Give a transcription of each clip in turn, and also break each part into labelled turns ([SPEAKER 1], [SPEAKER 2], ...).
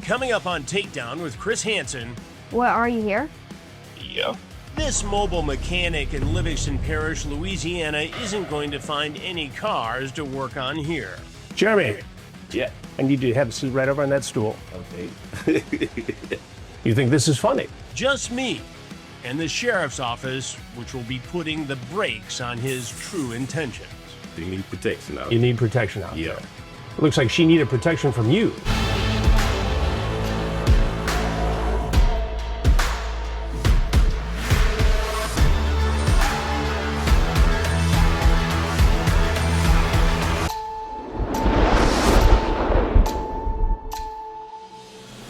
[SPEAKER 1] Coming up on Takedown with Chris Hansen.
[SPEAKER 2] What, are you here?
[SPEAKER 3] Yeah.
[SPEAKER 1] This mobile mechanic in Livingston Parish, Louisiana, isn't going to find any cars to work on here.
[SPEAKER 4] Jeremy.
[SPEAKER 3] Yeah.
[SPEAKER 4] I need you to have a seat right over on that stool.
[SPEAKER 3] Okay.
[SPEAKER 4] You think this is funny?
[SPEAKER 1] Just me and the sheriff's office, which will be putting the brakes on his true intentions.
[SPEAKER 3] You need protection out.
[SPEAKER 4] You need protection out
[SPEAKER 3] Yeah.
[SPEAKER 4] there. It looks like she needed protection from you.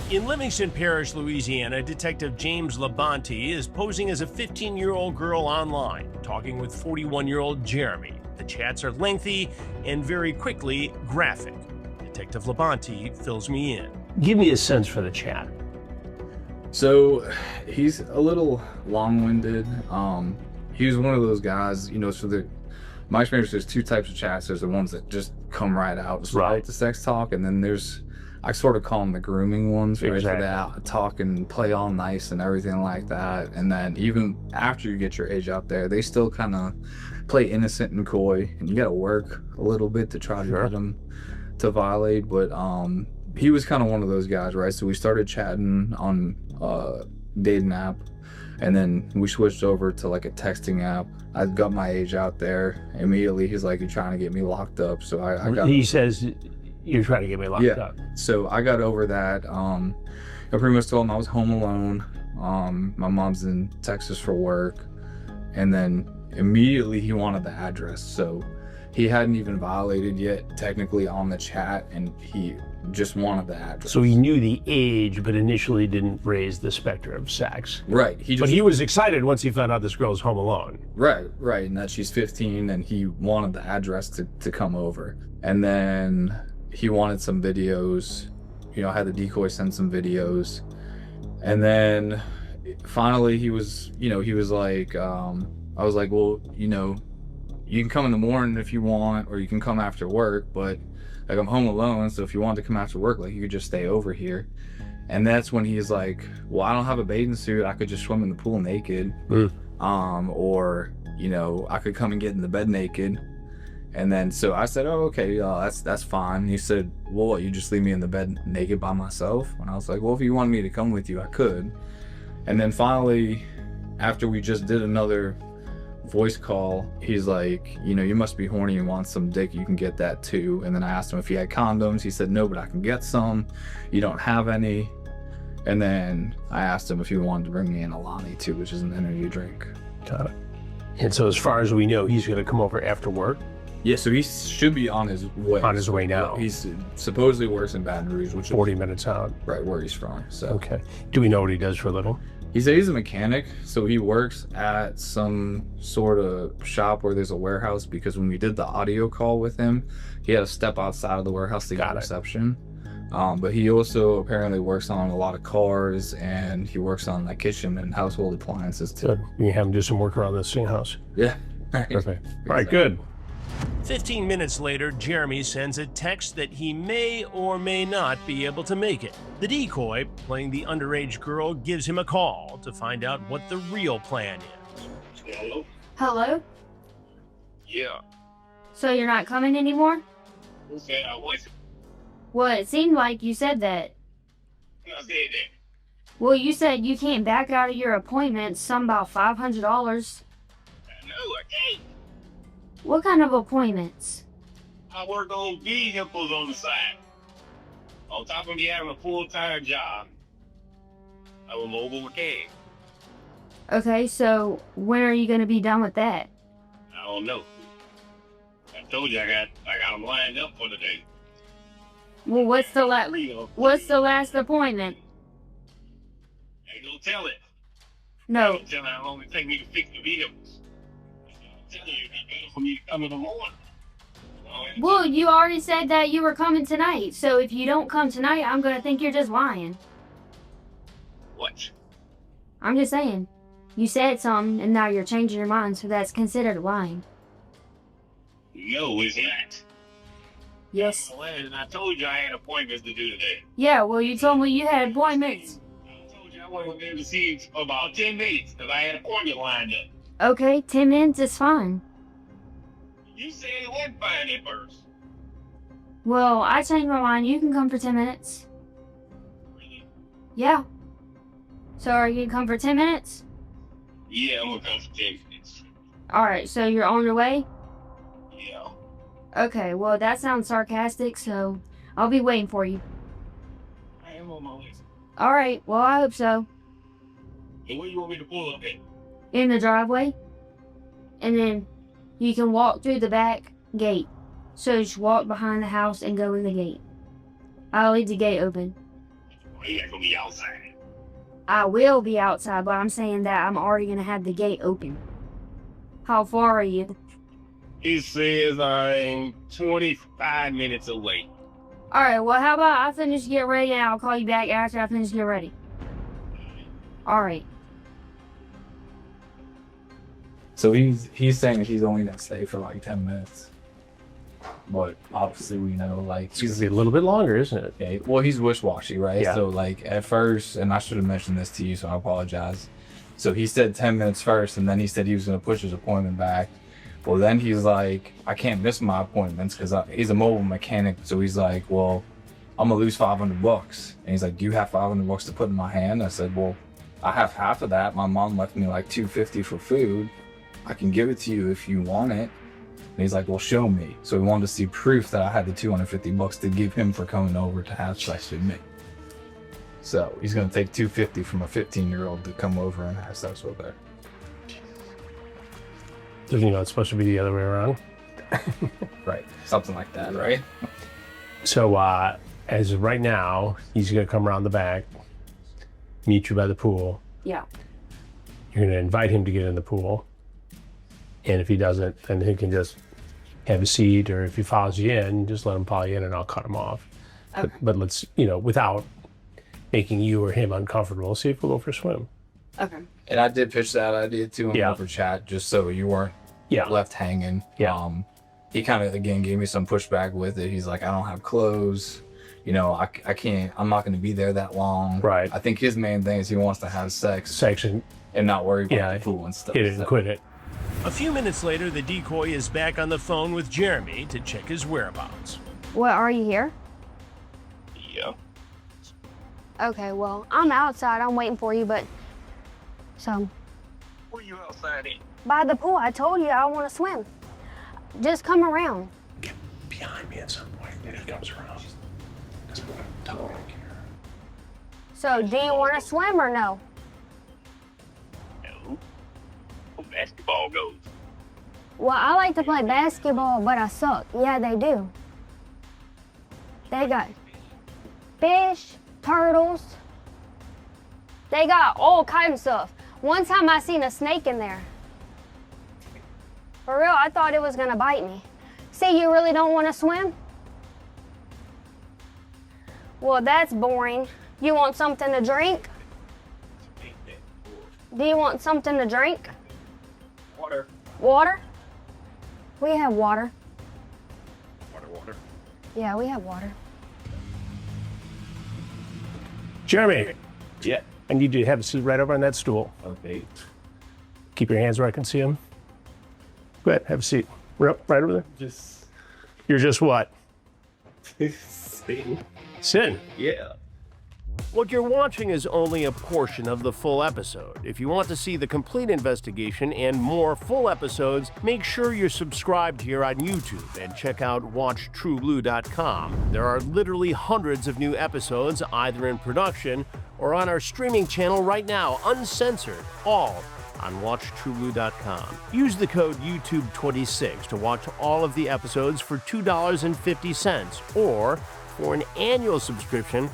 [SPEAKER 1] In Livingston Parish, Louisiana, Detective James Labonte is posing as a 15-year-old girl online, talking with 41-year-old Jeremy. The chats are lengthy and very quickly graphic. Detective Labonte fills me in.
[SPEAKER 4] Give me a sense for the chat.
[SPEAKER 5] So he's a little long-winded. He was one of those guys, you know, my experience, there's two types of chats. There's the ones that just come right out without the sex talk, and then there's, I sort of call them the grooming ones, right?
[SPEAKER 4] Exactly.
[SPEAKER 5] For that talk and play all nice and everything like that. And then even after you get your age out there, they still kind of play innocent and coy, and you got to work a little bit to try to get them to violate. But he was kind of one of those guys, right? So we started chatting on dating app, and then we switched over to like a texting app. I got my age out there. Immediately he's like, "You're trying to get me locked up." So I got,
[SPEAKER 4] he says, "You're trying to get me locked up."
[SPEAKER 5] So I got over that. I pretty much told him I was home alone. My mom's in Texas for work. And then immediately he wanted the address. So he hadn't even violated yet technically on the chat, and he just wanted the address.
[SPEAKER 4] So he knew the age, but initially didn't raise the specter of sex.
[SPEAKER 5] Right.
[SPEAKER 4] But he was excited once he found out this girl's home alone.
[SPEAKER 5] Right. And that she's 15, and he wanted the address to come over. And then he wanted some videos, you know, I had the decoy send some videos. And then finally he was like, I was like, well, you know, you can come in the morning if you want, or you can come after work, but like I'm home alone, so if you want to come after work, like you could just stay over here. And that's when he's like, well, I don't have a bathing suit, I could just swim in the pool naked. Or, you know, I could come and get in the bed naked. And then so I said, oh, okay, that's fine. He said, well, what, you just leave me in the bed naked by myself? And I was like, well, if you wanted me to come with you, I could. And then finally, after we just did another voice call, he's like, you know, you must be horny and want some dick, you can get that too. And then I asked him if he had condoms. He said, no, but I can get some. You don't have any. And then I asked him if he wanted to bring me an Alani too, which is an energy drink.
[SPEAKER 4] Got it. And so as far as we know, he's going to come over after work?
[SPEAKER 5] Yeah, so he should be on his way.
[SPEAKER 4] On his way now.
[SPEAKER 5] He's supposedly works in Baton Rouge, which
[SPEAKER 4] 40
[SPEAKER 5] is
[SPEAKER 4] minutes out.
[SPEAKER 5] right where he's from. So
[SPEAKER 4] Okay. Do we know what he does for a living?
[SPEAKER 5] he said he's a mechanic, so he works at some sort of shop where there's a warehouse, because when we did the audio call with him, he had to step outside of the warehouse to get reception. But he also apparently works on a lot of cars, and he works on like kitchen and household appliances too.
[SPEAKER 4] Good. You can have him do some work around this house.
[SPEAKER 5] Yeah.
[SPEAKER 4] Perfect. All right, good.
[SPEAKER 1] 15 minutes later, Jeremy sends a text that he may or may not be able to make it. The decoy, playing the underage girl, gives him a call to find out what the real plan is.
[SPEAKER 3] Hello?
[SPEAKER 2] Hello?
[SPEAKER 3] Yeah.
[SPEAKER 2] So you're not coming anymore?
[SPEAKER 3] Who said I wasn't?
[SPEAKER 2] Well, it seemed like you said that.
[SPEAKER 3] I said that.
[SPEAKER 2] Well, you said you can't back out of your appointment, some about $500.
[SPEAKER 3] I know I can't.
[SPEAKER 2] What kind of appointments?
[SPEAKER 3] I work on vehicles on the side. On top of me having a full-time job, I'm a mobile mechanic.
[SPEAKER 2] Okay, so when are you going to be done with that?
[SPEAKER 3] I don't know. I told you I got them lined up for the day.
[SPEAKER 2] Well, what's the last appointment?
[SPEAKER 3] Ain't gonna tell it.
[SPEAKER 2] No.
[SPEAKER 3] Don't tell how long it take me to fix the vehicles. I'm telling you, it'd be better for me to come in the morning.
[SPEAKER 2] Well, you already said that you were coming tonight, so if you don't come tonight, I'm going to think you're just lying.
[SPEAKER 3] What?
[SPEAKER 2] I'm just saying. You said something, and now you're changing your mind, so that's considered lying.
[SPEAKER 3] No, it's not.
[SPEAKER 2] Yes.
[SPEAKER 3] And I told you I had appointments to do today.
[SPEAKER 2] Yeah, well, you told me you had appointments.
[SPEAKER 3] I told you I wasn't going to see you for about 10 minutes because I had an appointment lined up.
[SPEAKER 2] Okay, 10 minutes is fine.
[SPEAKER 3] You said it wasn't fine at first.
[SPEAKER 2] Well, I changed my mind. You can come for 10 minutes.
[SPEAKER 3] Really?
[SPEAKER 2] Yeah. So are you gonna come for 10 minutes?
[SPEAKER 3] Yeah, I'm going to come for 10 minutes.
[SPEAKER 2] Alright, so you're on your way?
[SPEAKER 3] Yeah.
[SPEAKER 2] Okay, well, that sounds sarcastic, so I'll be waiting for you.
[SPEAKER 3] I am on my way.
[SPEAKER 2] Alright, well, I hope so.
[SPEAKER 3] And where you want me to pull up at?
[SPEAKER 2] In the driveway. And then you can walk through the back gate. So just walk behind the house and go in the gate. I'll leave the gate open.
[SPEAKER 3] Oh, you ain't going to be outside.
[SPEAKER 2] I will be outside, but I'm saying that I'm already gonna have the gate open. How far are you?
[SPEAKER 3] It says I'm 25 minutes away.
[SPEAKER 2] Alright, well, how about I finish get ready and I'll call you back after I finish get ready. Alright.
[SPEAKER 5] So he's saying he's only gonna stay for like 10 minutes. But obviously we know like
[SPEAKER 4] It's gonna be a little bit longer, isn't it?
[SPEAKER 5] yeah, well he's wish-washy, right?
[SPEAKER 4] Yeah.
[SPEAKER 5] So like at first, and I should have mentioned this to you, so I apologize. So he said 10 minutes first, and then he said he was gonna push his appointment back. Well, then he's like, I can't miss my appointments because he's a mobile mechanic. So he's like, well, I'm gonna lose $500. And he's like, do you have $500 to put in my hand? I said, well, I have half of that. My mom left me like $250 for food. I can give it to you if you want it. And he's like, well, show me. So he wanted to see proof that I had the $250 to give him for coming over to have sex with me. So he's gonna take $250 from a 15-year-old to come over and have sex with her.
[SPEAKER 4] So, you know, it's supposed to be the other way around.
[SPEAKER 5] Right, something like that, right?
[SPEAKER 4] So, as of right now, he's gonna come around the back, meet you by the pool.
[SPEAKER 2] Yeah.
[SPEAKER 4] You're gonna invite him to get in the pool. And if he doesn't, then he can just have a seat, or if he follows you in, just let him follow you in and I'll cut him off.
[SPEAKER 2] Okay.
[SPEAKER 4] But let's, you know, without making you or him uncomfortable, see if we'll go for a swim.
[SPEAKER 2] Okay.
[SPEAKER 5] And I did pitch that idea to him over chat, just so you weren't left hanging.
[SPEAKER 4] Yeah.
[SPEAKER 5] He kind of, again, gave me some pushback with it. He's like, I don't have clothes. You know, I can't, I'm not going to be there that long.
[SPEAKER 4] Right.
[SPEAKER 5] I think his main thing is he wants to have sex
[SPEAKER 4] Section.
[SPEAKER 5] and not worry about the pool and stuff.
[SPEAKER 4] Hit it and quit it.
[SPEAKER 1] A few minutes later, the decoy is back on the phone with Jeremy to check his whereabouts.
[SPEAKER 2] What, are you here?
[SPEAKER 3] Yeah.
[SPEAKER 2] Okay, well, I'm outside. I'm waiting for you, but... So,
[SPEAKER 3] Where you outside at?
[SPEAKER 2] by the pool, I told you I want to swim. Just come around.
[SPEAKER 4] Get behind me at some point when he comes around. That's what I'm talking here.
[SPEAKER 2] So, do you want to swim or no?
[SPEAKER 3] No. Where basketball goes.
[SPEAKER 2] Well, I like to play basketball, but I suck. Yeah, they do. They got fish, turtles. They got all kinds of stuff. One time I seen a snake in there. For real, I thought it was gonna bite me. See, you really don't want to swim? Well, that's boring. You want something to drink? Do you want something to drink?
[SPEAKER 3] Water.
[SPEAKER 2] Water? We have water.
[SPEAKER 3] Water.
[SPEAKER 2] Yeah, we have water.
[SPEAKER 4] Jeremy,
[SPEAKER 3] Yeah.
[SPEAKER 4] I need you to have a seat right over on that stool.
[SPEAKER 3] Okay.
[SPEAKER 4] Keep your hands where I can see them. Go ahead, have a seat. Right over there.
[SPEAKER 3] Just
[SPEAKER 4] You're just what?
[SPEAKER 3] sitting.
[SPEAKER 4] Sitting.
[SPEAKER 3] Yeah.
[SPEAKER 1] What you're watching is only a portion of the full episode. If you want to see the complete investigation and more full episodes, make sure you're subscribed here on YouTube and check out WatchTruBlu.com. There are literally hundreds of new episodes either in production or on our streaming channel right now, uncensored, all on WatchTruBlu.com. Use the code YouTube26 to watch all of the episodes for $2.50, or for an annual subscription,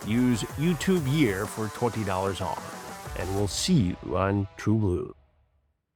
[SPEAKER 1] use YouTube Year for $20 off. And we'll see you on TruBlu.